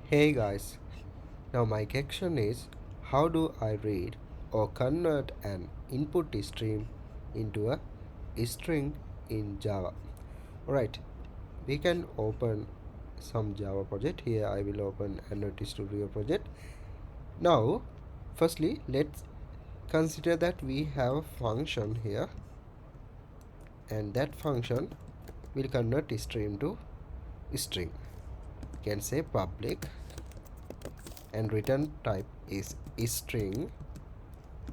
Hey guys, now my question is, how do I read or convert an input stream into a string in Java? Alright, we can open some Java project. Here I will open IOUTils.studio project. Now firstly let's consider that we have a function here, and that function will convert stream to string. You can say public and return type is string,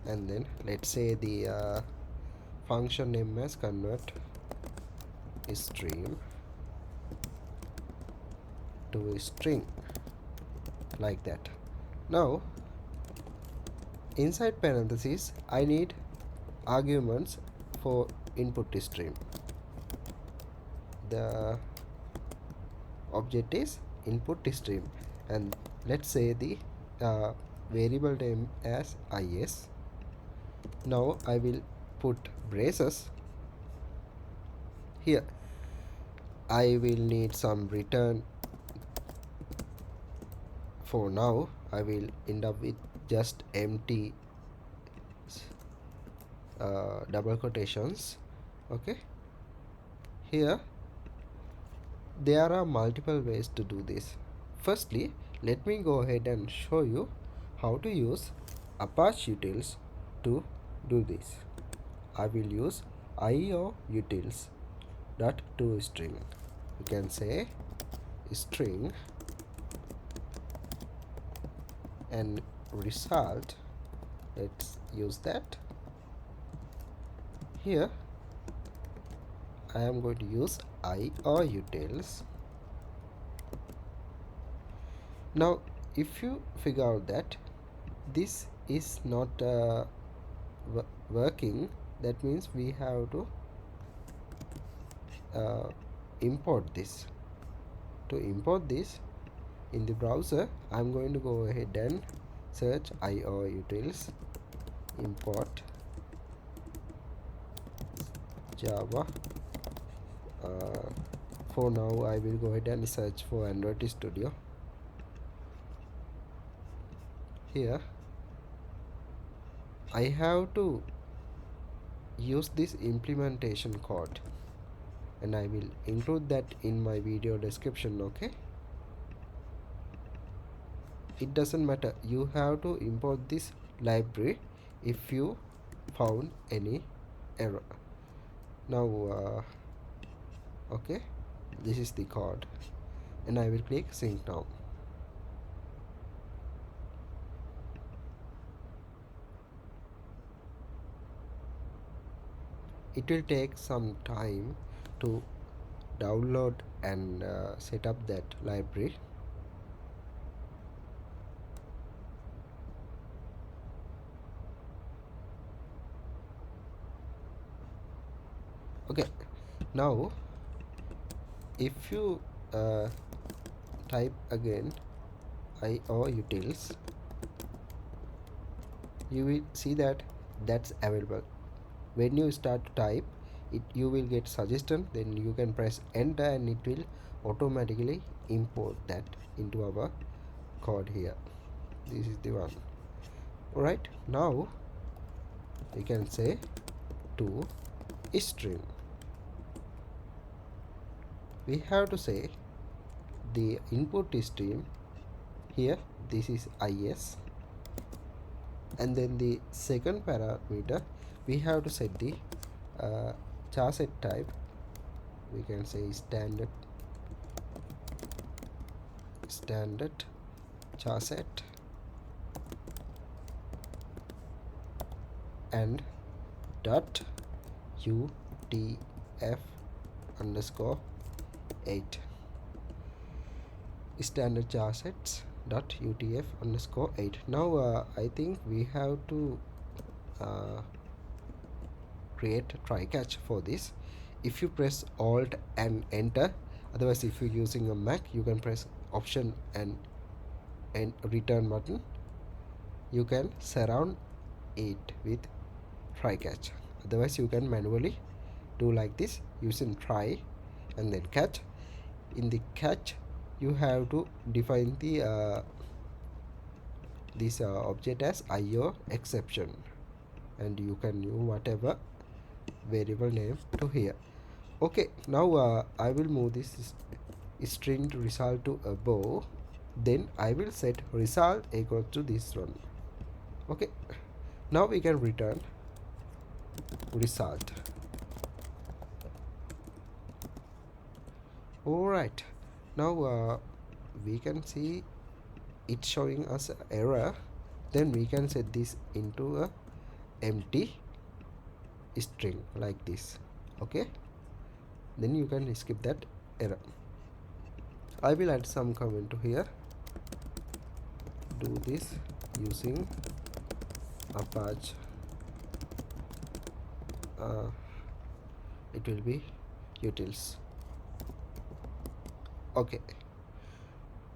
and then let's say the function name as convert stream to string, like that. Now inside parentheses I need arguments for input stream. The object is input stream, and let's say the variable name as is. Now I will put braces here. I will need some return. For now I will end up with just empty double quotations. Okay, here there are multiple ways to do this. Firstly, let me go ahead and show you how to use Apache Utils to do this. I will use IOUtils.toString. You can say string and result. Let's use that. Here I am going to use IOUtils. Now if you figure out that this is not working, that means we have to import this. To import this in the browser, I'm going to go ahead and search IOUtils import Java. For now I will go ahead and search for Android Studio. Here I have to use this implementation code, and I will include that in my video description. Okay, it doesn't matter, you have to import this library if you found any error. Now okay, this is the code, and I will click sync now. It will take some time to download and set up that library. Okay, now if you type again IOUtils, you will see that that's available. When you start to type it, you will get suggestion, then you can press enter and it will automatically import that into our code here. This is the one. Alright, now we can say to string. We have to say the input stream here, this is is, and then the second parameter we have to set the charset type. We can say standard charset and dot utf underscore 8 standard charsets dot utf underscore 8. Now I think we have to create a try catch for this. If you press alt and enter, otherwise if you're using a Mac you can press option and return button, you can surround it with try catch. Otherwise you can manually do like this using try and then catch. In the catch you have to define the this object as IOException, and you can use whatever variable name to here. Okay, now I will move this string result to above, then I will set result equal to this one. Okay, now we can return result. Alright, now we can see it showing us error. Then we can set this into a empty string like this. Okay, then you can skip that error. I will add some comment to here. Do this using Apache. It will be utils. Okay,